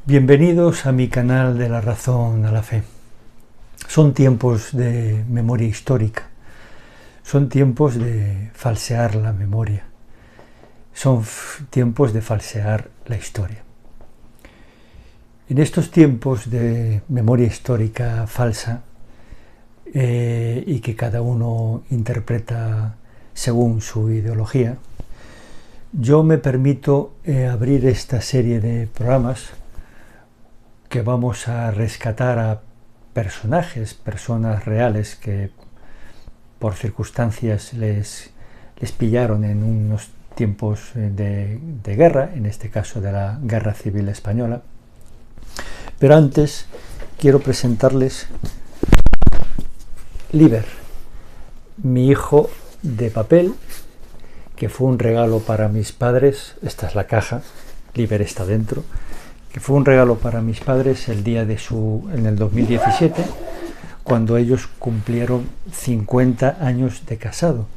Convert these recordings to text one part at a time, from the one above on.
Bienvenidos a mi canal de la razón a la fe. Son tiempos de memoria histórica, son tiempos de falsear la memoria, son tiempos de falsear la historia. En estos tiempos de memoria histórica falsa y que cada uno interpreta según su ideología, yo me permito abrir esta serie de programas que vamos a rescatar a personas reales que por circunstancias les pillaron en unos tiempos de guerra, en este caso de la Guerra Civil Española. Pero antes quiero presentarles Liber, mi hijo de papel, que fue un regalo para mis padres. Esta es la caja, Liber está dentro, que fue un regalo para mis padres el día de en el 2017, cuando ellos cumplieron 50 años de casado,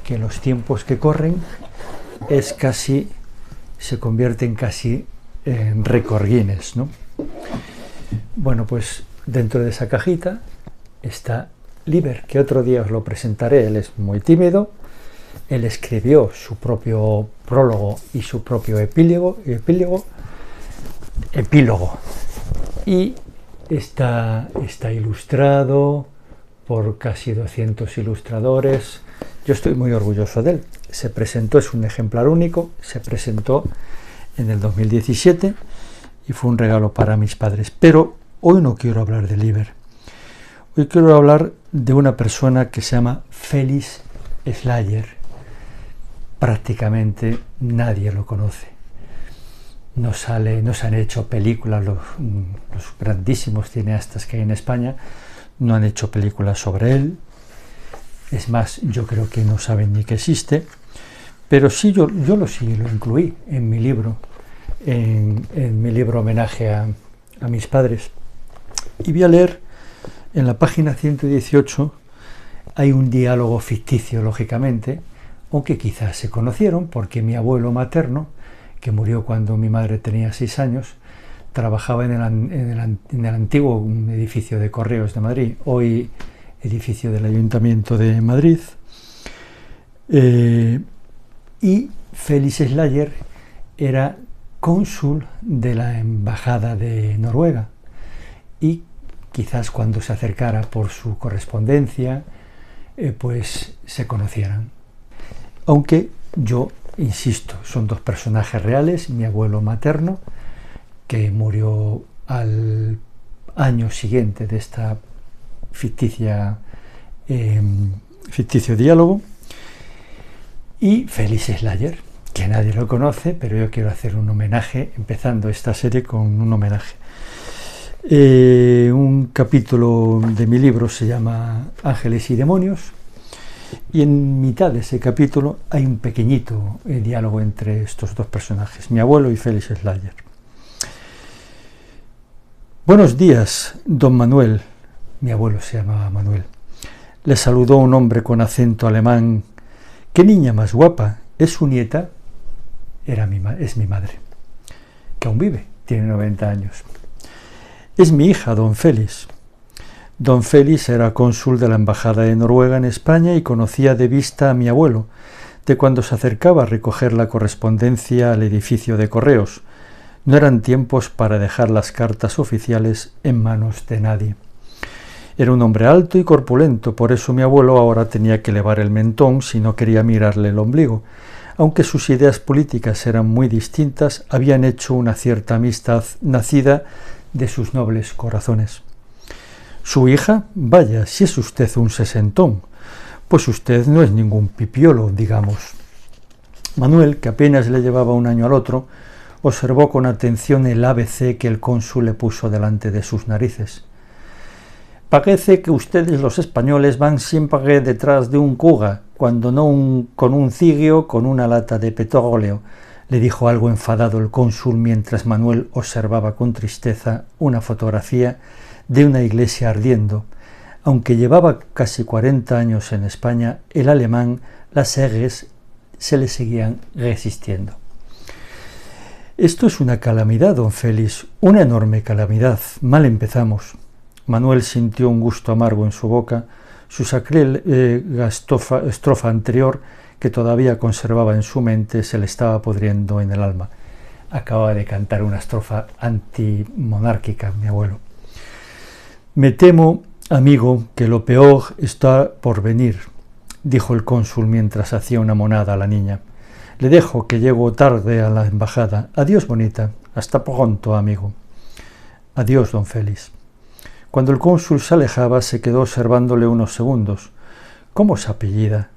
que en los tiempos que corren se convierten casi en récord Guinness, ¿no? Bueno, pues dentro de esa cajita está Liber, que otro día os lo presentaré. Él es muy tímido, él escribió su propio prólogo y su propio epílogo, y está ilustrado por casi 200 ilustradores. Yo estoy muy orgulloso de él. Se presentó, es un ejemplar único, se presentó en el 2017 y fue un regalo para mis padres. Pero hoy no quiero hablar de Liber. Hoy quiero hablar de una persona que se llama Félix Slayer. Prácticamente nadie lo conoce. No se han hecho películas, los grandísimos cineastas que hay en España no han hecho películas sobre él. Es más, yo creo que no saben ni que existe, pero sí, yo lo incluí en mi libro, en mi libro homenaje a mis padres. Y voy a leer en la página 118, hay un diálogo ficticio, lógicamente, aunque quizás se conocieron, porque mi abuelo materno, que murió cuando mi madre tenía 6 años, trabajaba en el antiguo edificio de Correos de Madrid, hoy edificio del Ayuntamiento de Madrid, y Félix Slayer era cónsul de la Embajada de Noruega, y quizás cuando se acercara por su correspondencia, pues se conocieran. Aunque yo insisto, son dos personajes reales. Mi abuelo materno, que murió al año siguiente de esta ficticio diálogo, y Félix Slayer, que nadie lo conoce, pero yo quiero hacer un homenaje, empezando esta serie con un homenaje. Un capítulo de mi libro se llama Ángeles y Demonios, y en mitad de ese capítulo hay un pequeñito diálogo entre estos dos personajes, mi abuelo y Félix Slayer. Buenos días, don Manuel. Mi abuelo se llamaba Manuel. Le saludó un hombre con acento alemán. ¿Qué niña más guapa? ¿Es su nieta? Es mi madre, que aún vive, tiene 90 años. Es mi hija, don Félix. Don Félix era cónsul de la Embajada de Noruega en España y conocía de vista a mi abuelo, de cuando se acercaba a recoger la correspondencia al edificio de Correos. No eran tiempos para dejar las cartas oficiales en manos de nadie. Era un hombre alto y corpulento, por eso mi abuelo ahora tenía que elevar el mentón si no quería mirarle el ombligo. Aunque sus ideas políticas eran muy distintas, habían hecho una cierta amistad nacida de sus nobles corazones. ¿Su hija? Vaya, si es usted un sesentón. Pues usted no es ningún pipiolo, digamos. Manuel, que apenas le llevaba un año al otro, observó con atención el ABC que el cónsul le puso delante de sus narices. Parece que ustedes los españoles van siempre detrás de un cuga, cuando no con un cigio, con una lata de petróleo, le dijo algo enfadado el cónsul mientras Manuel observaba con tristeza una fotografía de una iglesia ardiendo. Aunque llevaba casi 40 años en España, el alemán, las egues, se le seguían resistiendo. Esto es una calamidad, don Félix, una enorme calamidad. Mal empezamos. Manuel sintió un gusto amargo en su boca. Su sacrílega estrofa anterior, que todavía conservaba en su mente, se le estaba pudriendo en el alma. Acababa de cantar una estrofa antimonárquica, mi abuelo. Me temo, amigo, que lo peor está por venir, dijo el cónsul mientras hacía una monada a la niña. Le dejo, que llego tarde a la embajada. Adiós, bonita. Hasta pronto, amigo. Adiós, don Félix. Cuando el cónsul se alejaba, se quedó observándole unos segundos. ¿Cómo se apellida?,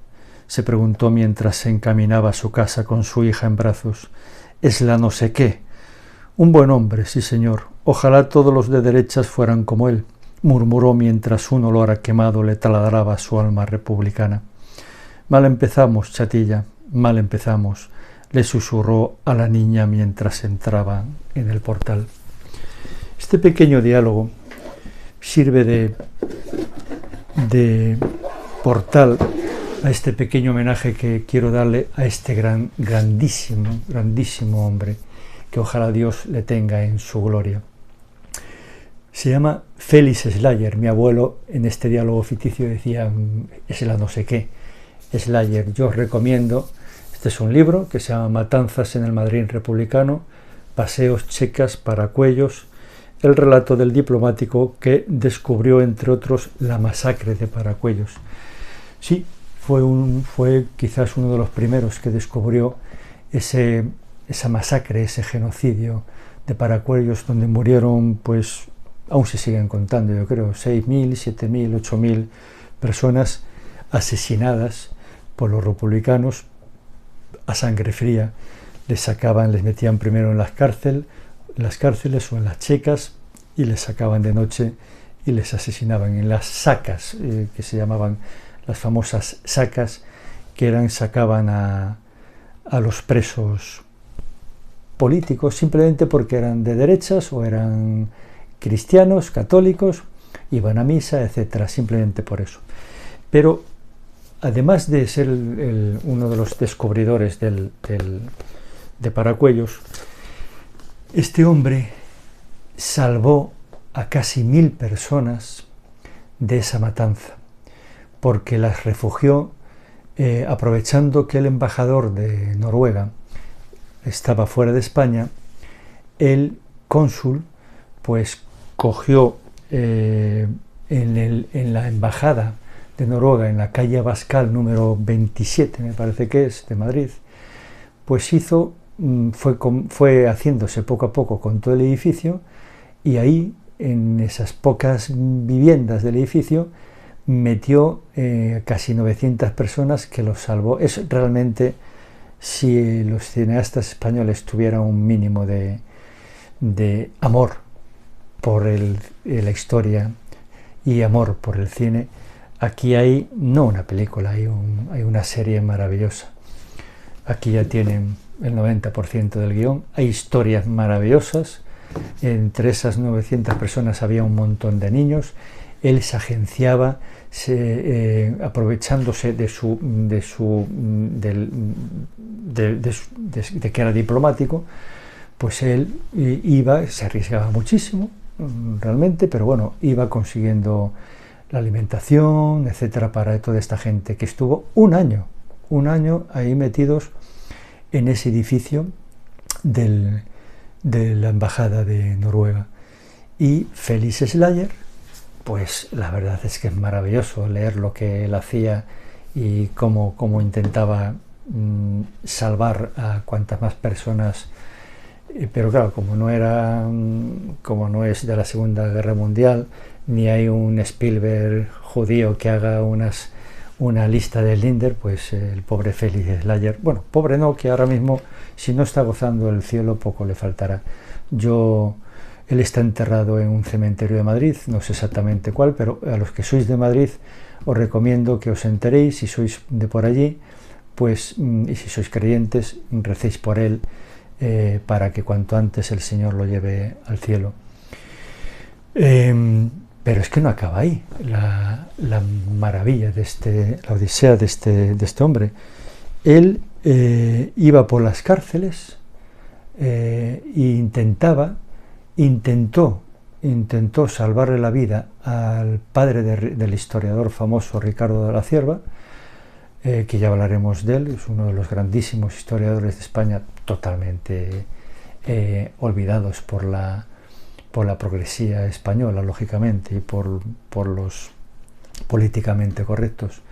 se preguntó mientras se encaminaba a su casa con su hija en brazos. Es la no sé qué. Un buen hombre, sí señor. Ojalá todos los de derechas fueran como él, murmuró mientras un olor a quemado le taladraba su alma republicana. Mal empezamos, chatilla, mal empezamos, le susurró a la niña mientras entraba en el portal. Este pequeño diálogo sirve de portal a este pequeño homenaje que quiero darle a este grandísimo hombre, que ojalá Dios le tenga en su gloria. Se llama Félix Slayer. Mi abuelo en este diálogo ficticio decía, es la no sé qué, Slayer. Yo os recomiendo, este es un libro que se llama Matanzas en el Madrid republicano, Paseos, Checas, Paracuellos, el relato del diplomático que descubrió, entre otros, la masacre de Paracuellos. Sí, fue quizás uno de los primeros que descubrió esa masacre, ese genocidio de Paracuellos, donde murieron, pues, aún se siguen contando, yo creo, 6.000, 7.000, 8.000 personas asesinadas por los republicanos a sangre fría. Les metían primero en las cárceles o en las checas y les sacaban de noche y les asesinaban en las sacas, que se llamaban las famosas sacas, que sacaban a los presos políticos simplemente porque eran de derechas o eran cristianos, católicos, iban a misa, etcétera, simplemente por eso. Pero además de ser uno de los descubridores de Paracuellos, este hombre salvó a casi 1.000 personas de esa matanza, porque las refugió aprovechando que el embajador de Noruega estaba fuera de España. El cónsul pues cogió en la embajada de Noruega, en la calle Abascal número 27, me parece que es, de Madrid, pues fue haciéndose poco a poco con todo el edificio, y ahí, en esas pocas viviendas del edificio, metió casi 900 personas, que los salvó. Es realmente, si los cineastas españoles tuvieran un mínimo de amor por la historia y amor por el cine, aquí hay no una película, hay una serie maravillosa. Aquí ya tienen el 90% del guión, hay historias maravillosas. Entre esas 900 personas había un montón de niños. Él se agenciaba, aprovechándose de que era diplomático, pues él se arriesgaba muchísimo, realmente, pero bueno, iba consiguiendo la alimentación, etcétera, para toda esta gente que estuvo un año ahí metidos en ese edificio de la embajada de Noruega. Y Félix Slayer, pues la verdad es que es maravilloso leer lo que él hacía y cómo intentaba salvar a cuantas más personas, pero claro, como no es de la Segunda Guerra Mundial, ni hay un Spielberg judío que haga una lista de Linder, pues el pobre Félix Slayer, bueno, pobre no, que ahora mismo, si no está gozando el cielo, poco le faltará. Él está enterrado en un cementerio de Madrid, no sé exactamente cuál, pero a los que sois de Madrid os recomiendo que os enteréis, si sois de por allí, pues, y si sois creyentes, recéis por él, para que cuanto antes el Señor lo lleve al cielo. Pero es que no acaba ahí la maravilla la odisea de este hombre. Él iba por las cárceles intentó salvarle la vida al padre del historiador famoso Ricardo de la Cierva, que ya hablaremos de él, es uno de los grandísimos historiadores de España, totalmente olvidados por la progresía española, lógicamente, y por los políticamente correctos.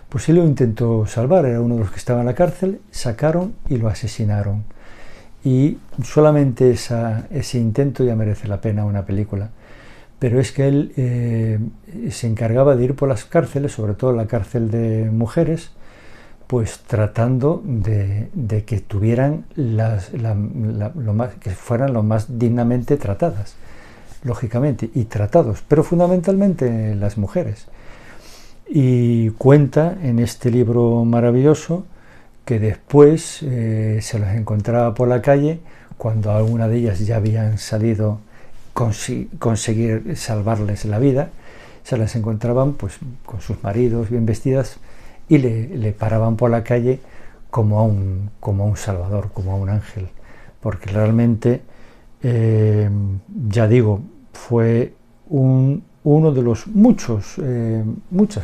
Pues él lo intentó salvar, era uno de los que estaba en la cárcel, sacaron y lo asesinaron. Y solamente ese intento ya merece la pena una película. Pero es que él se encargaba de ir por las cárceles, sobre todo la cárcel de mujeres, pues tratando de que tuvieran que fueran lo más dignamente tratadas, lógicamente, y tratados, pero fundamentalmente las mujeres. Y cuenta en este libro maravilloso que después se las encontraba por la calle cuando alguna de ellas ya habían salido conseguir salvarles la vida, se las encontraban pues con sus maridos bien vestidas y le paraban por la calle como a un salvador, como a un ángel, porque realmente, ya digo, fue uno de los muchas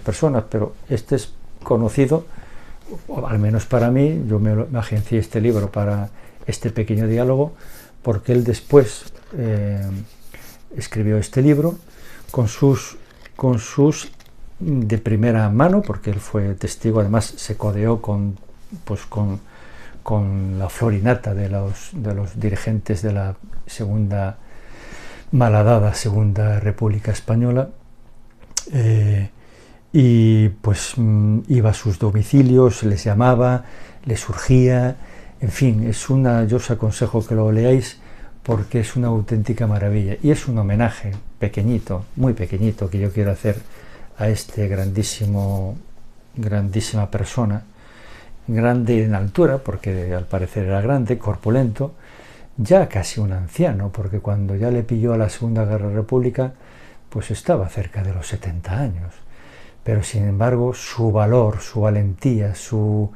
personas, pero este es conocido, o al menos para mí. Yo me agencié este libro para este pequeño diálogo, porque él después escribió este libro con sus de primera mano, porque él fue testigo, además se codeó con la florinata de los dirigentes de la malhadada Segunda República Española, y pues iba a sus domicilios, les llamaba, les urgía, en fin, yo os aconsejo que lo leáis porque es una auténtica maravilla y es un homenaje pequeñito, muy pequeñito, que yo quiero hacer a este grandísima persona, grande en altura, porque al parecer era grande, corpulento, ya casi un anciano, porque cuando ya le pilló a la Segunda Guerra República, pues estaba cerca de los 70 años. Pero sin embargo, su valor, su valentía, yo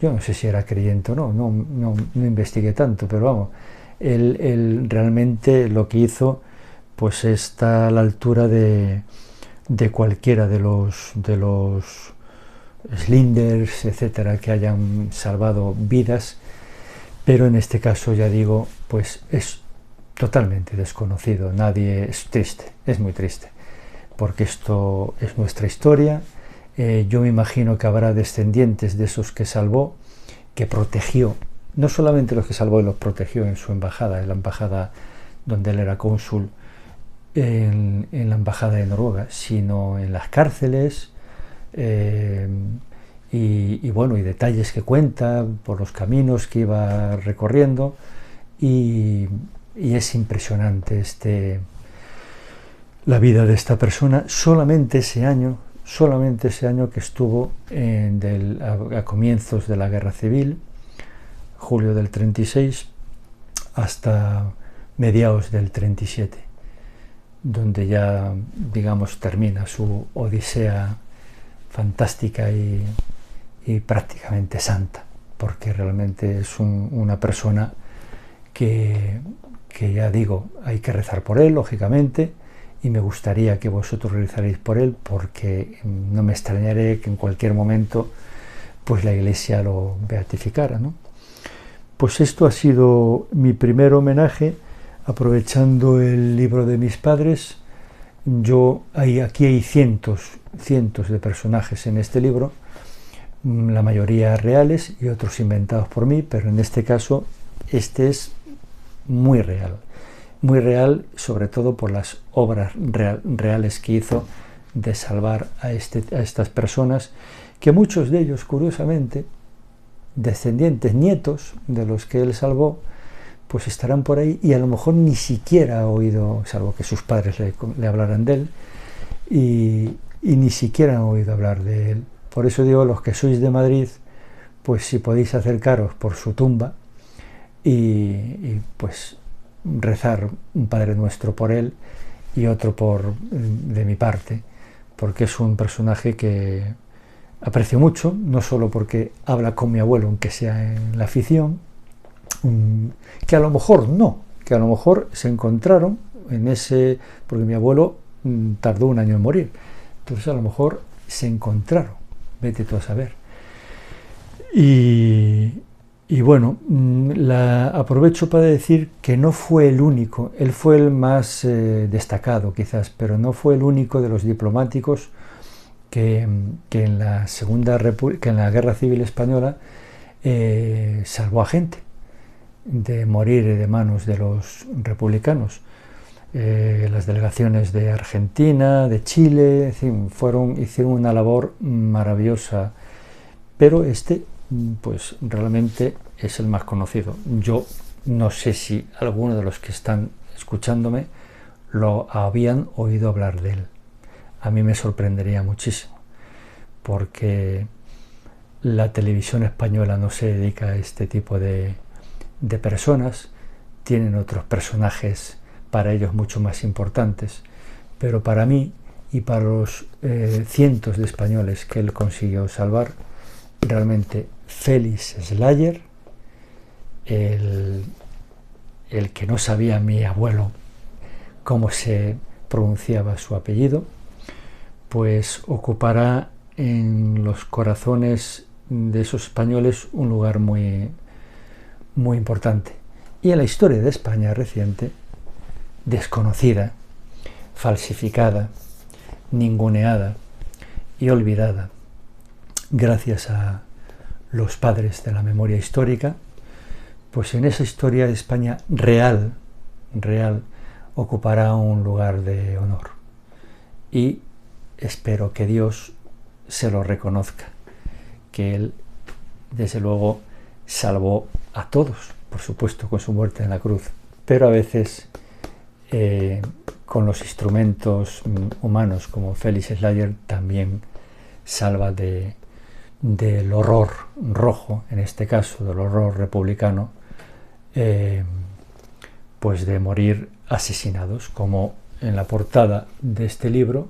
no sé si era creyente o no investigué tanto, pero vamos, él realmente lo que hizo, pues está a la altura de cualquiera de los Slinders, etcétera, que hayan salvado vidas, pero en este caso, ya digo, pues es totalmente desconocido. Es triste, es muy triste, porque esto es nuestra historia. Yo me imagino que habrá descendientes de esos que salvó, que protegió, no solamente los que salvó y los protegió en su embajada, en la embajada donde él era cónsul, en la embajada de Noruega, sino en las cárceles, y bueno, y detalles que cuenta por los caminos que iba recorriendo, y es impresionante la vida de esta persona. Solamente ese año que estuvo a comienzos de la Guerra Civil, julio del 36 hasta mediados del 37, donde ya, digamos, termina su odisea fantástica y prácticamente santa, porque realmente es una persona que ya digo, hay que rezar por él, lógicamente, y me gustaría que vosotros rezaréis por él, porque no me extrañaré que en cualquier momento pues la Iglesia lo beatificara, ¿no? Pues esto ha sido mi primer homenaje, aprovechando el libro de mis padres. Aquí hay cientos de personajes en este libro, la mayoría reales y otros inventados por mí, pero en este caso este es muy real, sobre todo por las obras reales que hizo de salvar a estas personas, que muchos de ellos, curiosamente, descendientes, nietos de los que él salvó, pues estarán por ahí y a lo mejor ni siquiera ha oído, salvo que sus padres le hablaran de él, y ni siquiera han oído hablar de él. Por eso digo, los que sois de Madrid, pues si podéis acercaros por su tumba y pues rezar un Padre Nuestro por él y otro de mi parte, porque es un personaje que aprecio mucho, no solo porque habla con mi abuelo, aunque sea en la ficción, que a lo mejor no, que a lo mejor se encontraron en ese, porque mi abuelo tardó 1 año en morir, entonces a lo mejor se encontraron, vete tú a saber. Y bueno, aprovecho para decir que no fue el único, él fue el más destacado quizás, pero no fue el único de los diplomáticos que en la Guerra Civil Española salvó a gente de morir de manos de los republicanos. Las delegaciones de Argentina, de Chile, en fin, hicieron una labor maravillosa, pero pues realmente es el más conocido. Yo no sé si alguno de los que están escuchándome lo habían oído hablar de él. A mí me sorprendería muchísimo, porque la televisión española no se dedica a este tipo de personas, tienen otros personajes para ellos mucho más importantes, pero para mí y para los cientos de españoles que él consiguió salvar, realmente Félix Slayer, el que no sabía mi abuelo cómo se pronunciaba su apellido, pues ocupará en los corazones de esos españoles un lugar muy, muy importante. Y en la historia de España reciente, desconocida, falsificada, ninguneada y olvidada, gracias a los padres de la memoria histórica, pues en esa historia de España real, ocupará un lugar de honor. Y espero que Dios se lo reconozca, que Él, desde luego, salvó a todos, por supuesto, con su muerte en la cruz, pero a veces con los instrumentos humanos, como Félix Slayer, también salva del horror rojo, en este caso del horror republicano, pues de morir asesinados, como en la portada de este libro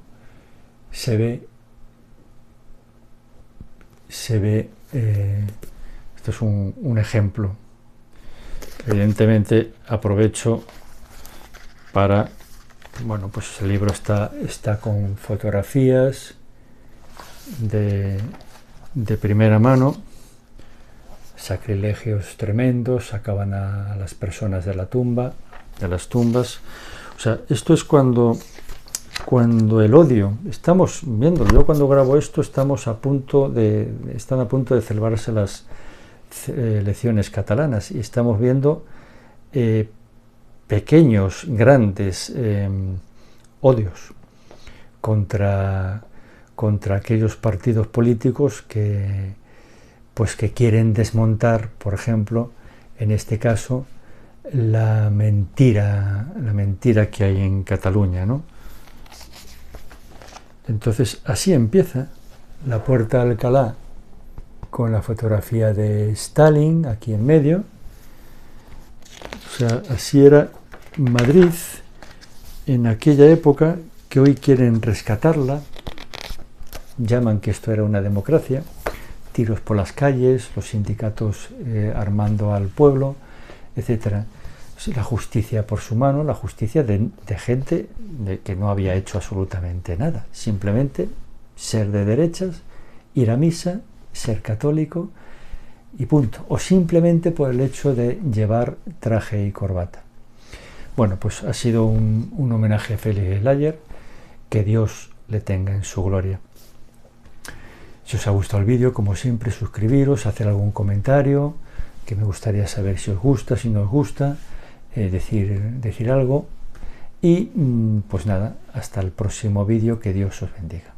se ve, esto es un ejemplo. Evidentemente aprovecho para, bueno, pues el libro está con fotografías de primera mano, sacrilegios tremendos, sacaban a las personas de las tumbas. O sea, esto es cuando el odio, estamos viendo, yo cuando grabo esto están a punto de celebrarse las elecciones catalanas y estamos viendo pequeños, grandes odios contra aquellos partidos políticos que quieren desmontar, por ejemplo, en este caso, la mentira que hay en Cataluña, ¿no? Entonces, así empieza la Puerta de Alcalá, con la fotografía de Stalin aquí en medio. O sea, así era Madrid en aquella época, que hoy quieren rescatarla, llaman que esto era una democracia, tiros por las calles, los sindicatos armando al pueblo, etc. La justicia por su mano, la justicia de gente que no había hecho absolutamente nada, simplemente ser de derechas, ir a misa, ser católico y punto, o simplemente por el hecho de llevar traje y corbata. Bueno, pues ha sido un homenaje a Félix Slayer, que Dios le tenga en su gloria. Si os ha gustado el vídeo, como siempre, suscribiros, hacer algún comentario, que me gustaría saber si os gusta, si no os gusta, decir algo. Y pues nada, hasta el próximo vídeo, que Dios os bendiga.